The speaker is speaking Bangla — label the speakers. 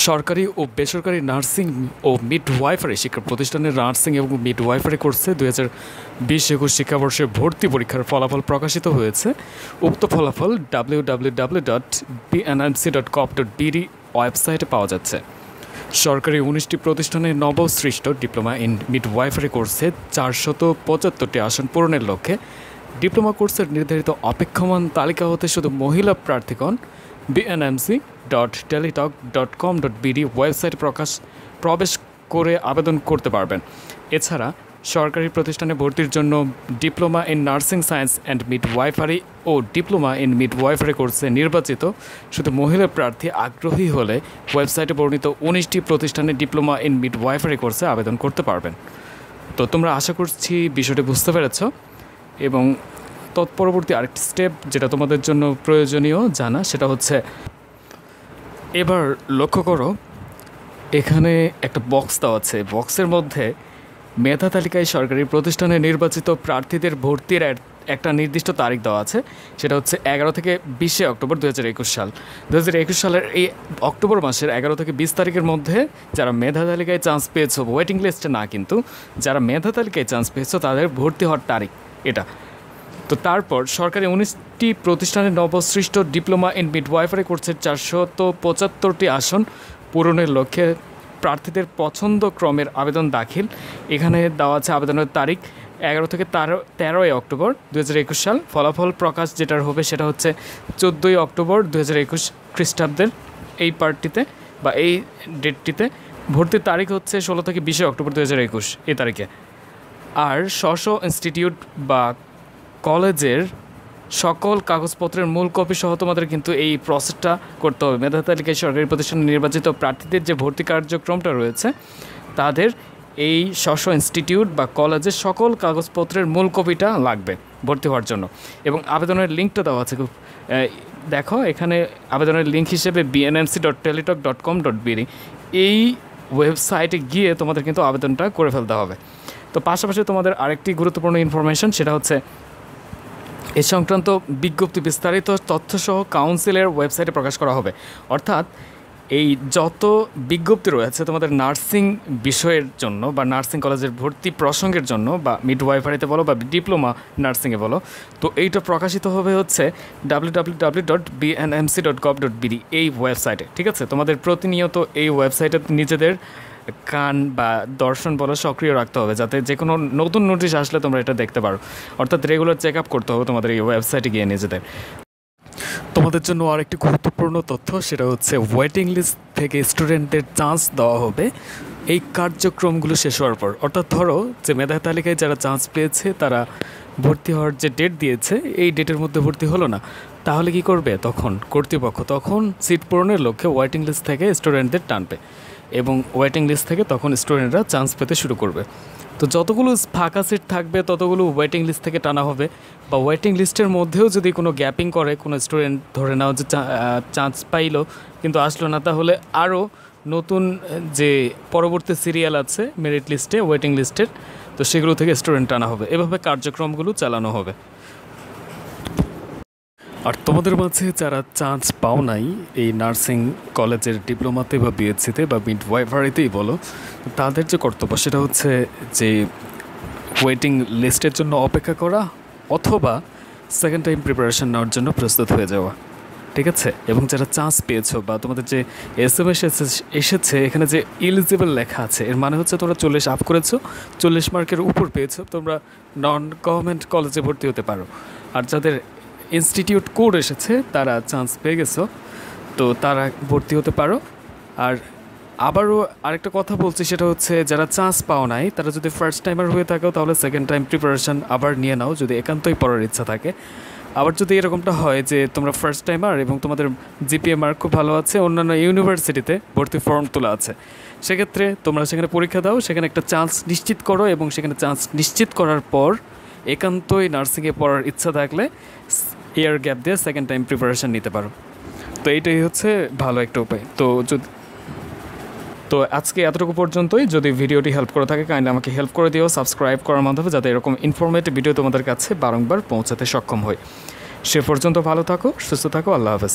Speaker 1: সরকারি ও বেসরকারি নার্সিং ও মিডওয়াইফারি শিক্ষা প্রতিষ্ঠানের নার্সিং এবং মিডওয়াইফারি কোর্সে 2020-21 শিক্ষাবর্ষে ভর্তি পরীক্ষার ফলাফল প্রকাশিত হয়েছে। উক্ত ফলাফল www.bnmc.gov.bd ওয়েবসাইটে পাওয়া যাচ্ছে। সরকারি 19টি প্রতিষ্ঠানের নবসৃষ্ট ডিপ্লোমা ইন মিডওয়াইফারি কোর্সে 475টি আসন পূরণের লক্ষ্যে ডিপ্লোমা কোর্সের নির্ধারিত অপেক্ষমান তালিকা হতে শুধু মহিলা প্রার্থীগণ bnmc.teletalk.com.bd ওয়েবসাইটে প্রবেশ করে আবেদন করতে পারবেন। এছাড়া সরকারি প্রতিষ্ঠানে ভর্তির জন্য diploma in nursing science and midwifery ও ডিপ্লোমা ইন মিডওয়াইফারি কোর্সে নির্বাচিত শুধু মহিলা প্রার্থী আগ্রহী হলে ওয়েবসাইটে বর্ণিত 19টি প্রতিষ্ঠানে ডিপ্লোমা ইন মিডওয়াইফারি কোর্সে আবেদন করতে পারবেন। তো তোমরা আশা করছি বিষয়টি বুঝতে পেরেছ এবং তৎপরবর্তী আরেকটি স্টেপ যেটা তোমাদের জন্য প্রয়োজনীয় জানা সেটা হচ্ছে এবার লক্ষ্য করো এখানে একটা বক্স দেওয়া আছে। বক্সের মধ্যে মেধা তালিকায় সরকারি প্রতিষ্ঠানে নির্বাচিত প্রার্থীদের ভর্তির একটা নির্দিষ্ট তারিখ দেওয়া আছে, সেটা হচ্ছে 11 থেকে 20 অক্টোবর 2021 সাল। 2021 সালের এই অক্টোবর মাসের 11 থেকে 20 তারিখের মধ্যে যারা মেধা তালিকায় চান্স পেয়েছো, ওয়েটিং লিস্টে না কিন্তু যারা মেধা তালিকায় চান্স পেয়েছো তাদের ভর্তি হওয়ার তারিখ এটা। তো তারপর সরকারি 19টি প্রতিষ্ঠানের নবসৃষ্ট ডিপ্লোমা ইন মিডওয়াইফারি কোর্সের 475টি আসন পূরণের লক্ষ্যে প্রার্থীদের পছন্দ ক্রমের আবেদন দাখিল। এখানে দেওয়া আছে আবেদনের তারিখ 11 থেকে 13 অক্টোবর 2021 সাল। ফলাফল প্রকাশ যেটার হবে সেটা হচ্ছে 14 অক্টোবর 2021 খ্রিস্টাব্দের এই পার্টটিতে বা এই ডেটটিতে। ভর্তির তারিখ হচ্ছে 16 থেকে 20 অক্টোবর 2021 এই তারিখে। আর স্ব ইনস্টিটিউট বা কলেজের সকল কাগজপত্রের মূল কপি সহ তোমাদের কিন্তু এই প্রসেসটা করতে হবে। মেধা তালিকায় সরকারি প্রতিষ্ঠানে নির্বাচিত প্রার্থীদের যে ভর্তি কার্যক্রমটা রয়েছে তাদের এই স্ব ইনস্টিটিউট বা কলেজের সকল কাগজপত্রের মূল কপিটা লাগবে ভর্তি হওয়ার জন্য। এবং আবেদনের লিঙ্কটা দেওয়া আছে, দেখো এখানে আবেদনের লিঙ্ক হিসেবে bnmc.teletalk.com.bd এই ওয়েবসাইটে গিয়ে তোমাদের কিন্তু আবেদনটা করে ফেলতে হবে। তো পাশাপাশি তোমাদের আরেকটি গুরুত্বপূর্ণ ইনফরমেশন সেটা হচ্ছে এ সংক্রান্ত বিজ্ঞপ্তি বিস্তারিত তথ্যসহ কাউন্সিলের ওয়েবসাইটে প্রকাশ করা হবে। অর্থাৎ এই যত বিজ্ঞপ্তি রয়েছে তোমাদের নার্সিং বিষয়ের জন্য বা নার্সিং কলেজের ভর্তি প্রসঙ্গের জন্য বা মিডওয়াইফারিতে বলো বা ডিপ্লোমা নার্সিংয়ে বলো, তো এইটা প্রকাশিত হবে হচ্ছে www.bnmc.gov.bd এই ওয়েবসাইটে। ঠিক আছে, তোমাদের প্রতিনিয়ত এই ওয়েবসাইটে নিজেদের কান বা দর্শন বলো সক্রিয় রাখতে হবে যাতে যে কোনো নতুন নোটিশ আসলে তোমরা এটা দেখতে পারো। অর্থাৎ রেগুলার চেক আপ করতে হবে তোমাদের এই ওয়েবসাইটে গিয়ে নিজেদের। তোমাদের জন্য আরেকটি গুরুত্বপূর্ণ তথ্য সেটা হচ্ছে ওয়েটিং লিস্ট থেকে স্টুডেন্টদের চান্স দেওয়া হবে এই কার্যক্রমগুলো শেষ হওয়ার পর। অর্থাৎ ধরো যে মেধা তালিকায় যারা চান্স পেয়েছে তারা ভর্তি হওয়ার যে ডেট দিয়েছে এই ডেটের মধ্যে ভর্তি হলো না, তাহলে কি করবে? তখন কর্তৃপক্ষ সিট পূরণের লক্ষ্যে ওয়েটিং লিস্ট থেকে স্টুডেন্টদের টানবে এবং ওয়েটিং লিস্ট থেকে তখন স্টুডেন্টরা চান্স পেতে শুরু করবে। তো যতগুলো ফাঁকা সিট থাকবে ততগুলো ওয়েটিং লিস্ট থেকে টানা হবে। বা ওয়েটিং লিস্টের মধ্যেও যদি কোনো গ্যাপিং করে কোনো স্টুডেন্ট ধরে নাও যে চান্স পাইলো কিন্তু আসলো না, তাহলে আরও নতুন যে পরবর্তী সিরিয়াল আছে মেরিট লিস্টে ওয়েটিং লিস্টের, তো সেগুলো থেকে স্টুডেন্ট টানা হবে। এভাবে কার্যক্রমগুলো চালানো হবে। আর তোমাদের মাঝে যারা চান্স পাও নাই এই নার্সিং কলেজের ডিপ্লোমাতে বা বিএসসিতে বা মিডওয়াইফারিতেই বলো, তাদের যে কর্তব্য সেটা হচ্ছে যে ওয়েটিং লিস্টের জন্য অপেক্ষা করা অথবা সেকেন্ড টাইম প্রিপারেশন নেওয়ার জন্য প্রস্তুত হয়ে যাওয়া। ঠিক আছে, এবং যারা চান্স পেয়েছো বা তোমাদের যে SMS এসেছে এখানে যে এলিজিবল লেখা আছে এর মানে হচ্ছে তোমরা 40 আপ করেছো, 40 মার্কের উপর পেয়েছো, তোমরা নন গভর্নমেন্ট কলেজে ভর্তি হতে পারো। আর যাদের ইনস্টিটিউট কোড এসেছে তারা চান্স পেয়ে গেছো, তো তারা ভর্তি হতে পারো। আর আবারও আরেকটা কথা বলছি সেটা হচ্ছে যারা চান্স পাও নাই তারা যদি ফার্স্ট টাইমার হয়ে থাকো তাহলে সেকেন্ড টাইম প্রিপারেশান আবার নিয়ে নাও যদি একান্তই পড়ার ইচ্ছা থাকে। আবার যদি এরকমটা হয় যে তোমরা ফার্স্ট টাইমার এবং তোমাদের GPA মার্ক খুব ভালো আছে, অন্যান্য ইউনিভার্সিটিতে ভর্তি ফর্ম তোলা আছে, সেক্ষেত্রে তোমরা সেখানে পরীক্ষা দাও, সেখানে একটা চান্স নিশ্চিত করো এবং সেখানে চান্স নিশ্চিত করার পর একান্তই নার্সিংয়ে পড়ার ইচ্ছা থাকলে ইয়ার গ্যাপ দিয়ে সেকেন্ড টাইম প্রিপারেশান নিতে পারো। তো এইটাই হচ্ছে ভালো একটা উপায়। তো আজকে এতটুকু পর্যন্তই। যদি ভিডিওটি হেল্প করে থাকে কাইন্ডলি আমাকে হেল্প করে দিও সাবস্ক্রাইব করার মাধ্যমে, যাতে এরকম ইনফরমেটিভ ভিডিও তোমাদের কাছে বারংবার পৌঁছাতে সক্ষম হয়। সে পর্যন্ত ভালো থাকো, সুস্থ থাকো, আল্লাহ হাফেজ।